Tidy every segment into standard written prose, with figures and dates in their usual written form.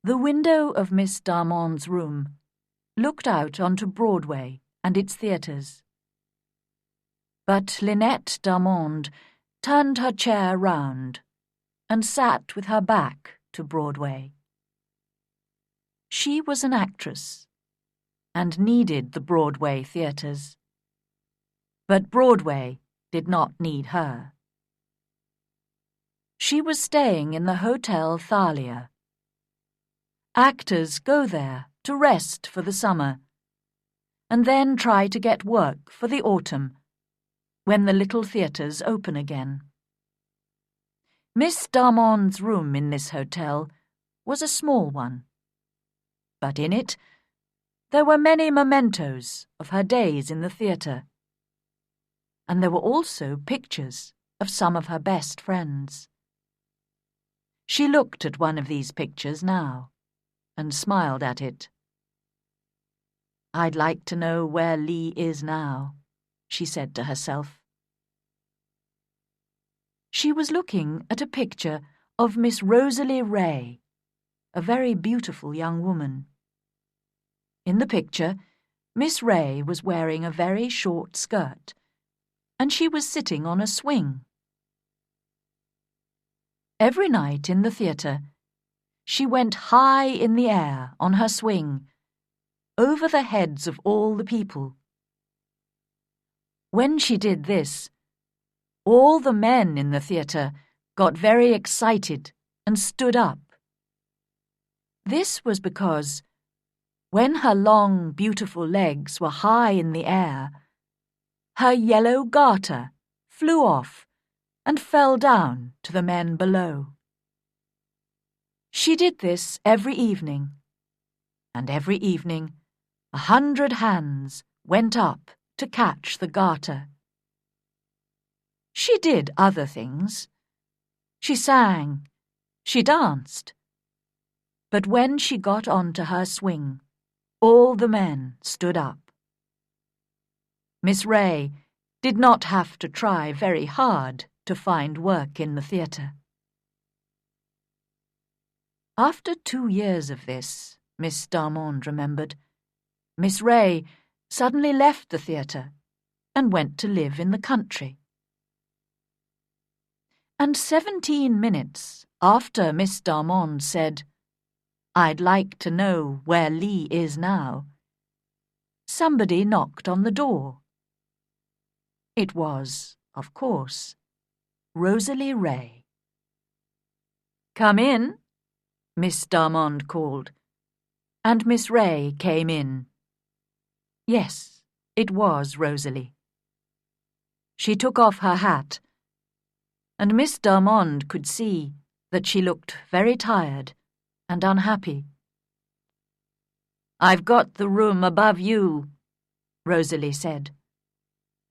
The window of Miss Darmon's room looked out onto Broadway and its theatres. But Lynette Darmond turned her chair round and sat with her back to Broadway. She was an actress and needed the Broadway theatres. But Broadway did not need her. She was staying in the Hotel Thalia. Actors go there to rest for the summer and then try to get work for the autumn when the little theatres open again. Miss Darmond's room in this hotel was a small one, but in it there were many mementos of her days in the theatre, and there were also pictures of some of her best friends. She looked at one of these pictures now and smiled at it. "I'd like to know where Lee is now," she said to herself. She was looking at a picture of Miss Rosalie Ray, a very beautiful young woman. In the picture, Miss Ray was wearing a very short skirt, and she was sitting on a swing. Every night in the theatre, she went high in the air on her swing, over the heads of all the people. When she did this, all the men in the theatre got very excited and stood up. This was because, when her long, beautiful legs were high in the air, her yellow garter flew off and fell down to the men below. She did this every evening, and every evening 100 hands went up to catch the garter. She did other things. She sang, she danced. But when she got onto her swing, all the men stood up. Miss Ray did not have to try very hard to find work in the theatre. After 2 years of this, Miss Darmond remembered, Miss Ray suddenly left the theatre and went to live in the country. And 17 minutes after Miss Darmond said, "I'd like to know where Lee is now," somebody knocked on the door. It was, of course, Rosalie Ray. "Come in," Miss Darmond called, and Miss Ray came in. Yes, it was Rosalie. She took off her hat, and Miss Darmond could see that she looked very tired and unhappy. "I've got the room above you," Rosalie said.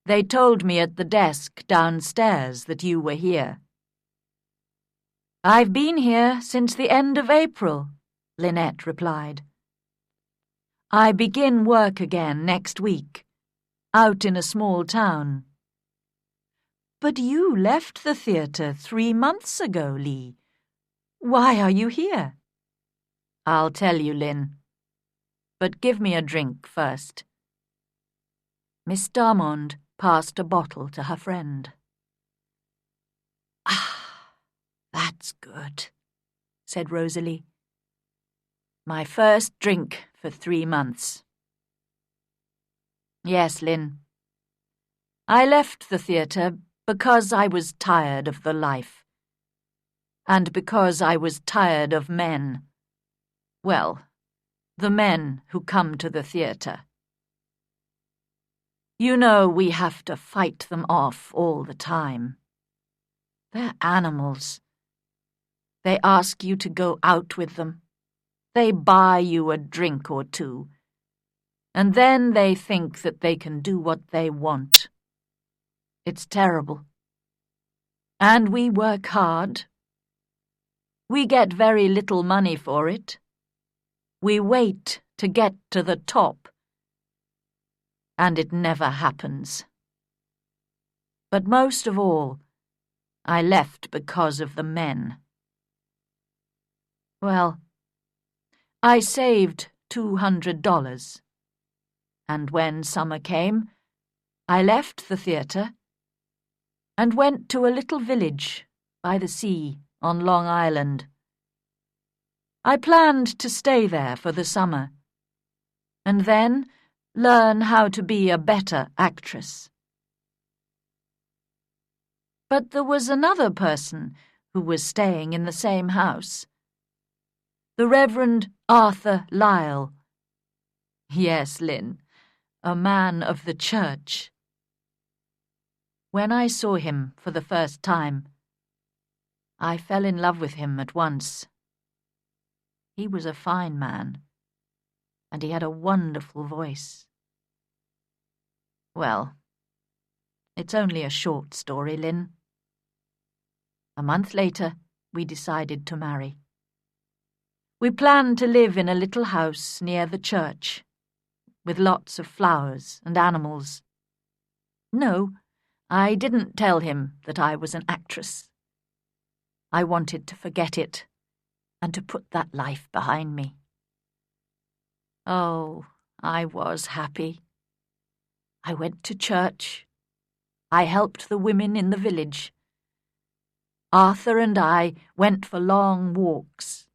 "They told me at the desk downstairs that you were here." "I've been here since the end of April," Lynette replied. "I begin work again next week, out in a small town." "But you left the theatre 3 months ago, Lee. Why are you here?" "I'll tell you, Lynn. But give me a drink first." Miss Darmond passed a bottle to her friend. "Ah, that's good," said Rosalie. "My first drink for 3 months. Yes, Lynn. I left the theatre because I was tired of the life. And because I was tired of men. Well, the men who come to the theatre. You know we have to fight them off all the time. They're animals. They ask you to go out with them. They buy you a drink or two. And then they think that they can do what they want. It's terrible. And we work hard. We get very little money for it. We wait to get to the top. And it never happens. But most of all, I left because of the men. Well, I saved $200, and when summer came, I left the theatre and went to a little village by the sea on Long Island. I planned to stay there for the summer, and then learn how to be a better actress. But there was another person who was staying in the same house. The Reverend Arthur Lyle. Yes, Lynn, a man of the church. When I saw him for the first time, I fell in love with him at once. He was a fine man, and he had a wonderful voice. Well, it's only a short story, Lynn. A month later, we decided to marry. We planned to live in a little house near the church, with lots of flowers and animals. No, I didn't tell him that I was an actress. I wanted to forget it and to put that life behind me. Oh, I was happy. I went to church. I helped the women in the village. Arthur and I went for long walks.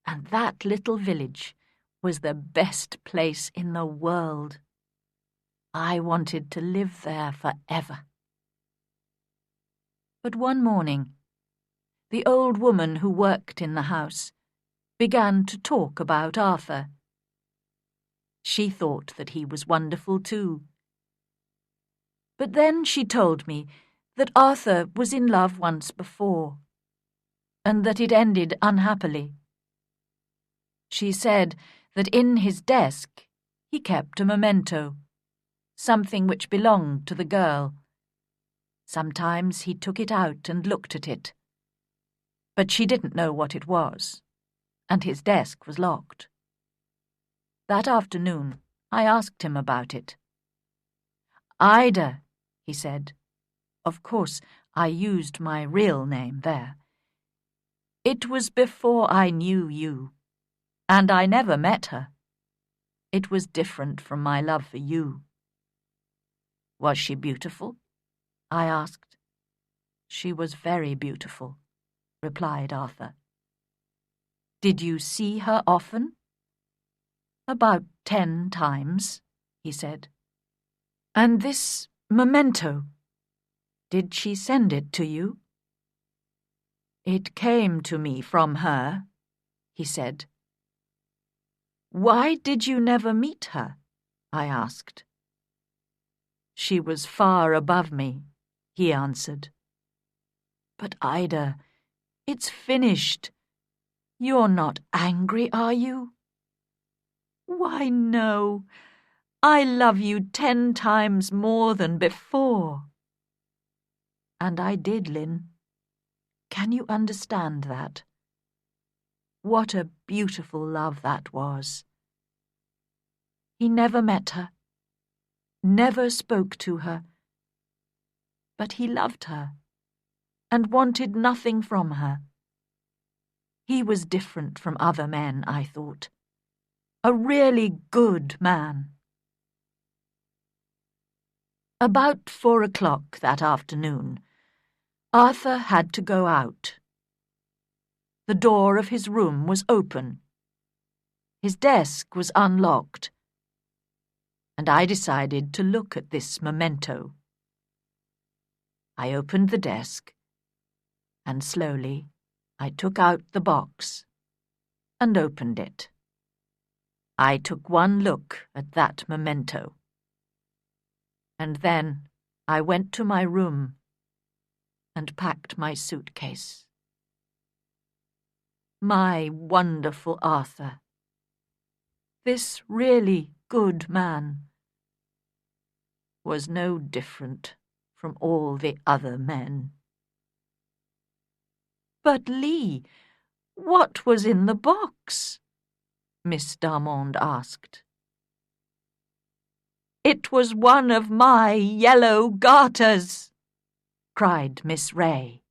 And that little village was the best place in the world. I wanted to live there forever. But one morning, the old woman who worked in the house began to talk about Arthur. She thought that he was wonderful too. But then she told me that Arthur was in love once before, and that it ended unhappily. She said that in his desk he kept a memento, something which belonged to the girl. Sometimes he took it out and looked at it, but she didn't know what it was, and his desk was locked. That afternoon, I asked him about it. "Ida," he said. Of course, I used my real name there. "It was before I knew you, and I never met her. It was different from my love for you." "Was she beautiful?" I asked. "She was very beautiful," replied Arthur. "Did you see her often?" "About 10 times, he said. "And this memento, did she send it to you?" "It came to me from her," he said. "Why did you never meet her?" I asked. "She was far above me," he answered. "But Ida, it's finished. You're not angry, are you?" "Why, no. I love you 10 times more than before." And I did, Lynn. Can you understand that? What a beautiful love that was. He never met her, never spoke to her, but he loved her and wanted nothing from her. He was different from other men, I thought. A really good man. About 4 o'clock that afternoon, Arthur had to go out. The door of his room was open. His desk was unlocked, and I decided to look at this memento. I opened the desk, and slowly I took out the box and opened it. I took one look at that memento, and then I went to my room and packed my suitcase. My wonderful Arthur, this really good man, was no different from all the other men. "But, Lee, what was in the box?" Miss Darmond asked. "It was one of my yellow garters," cried Miss Ray.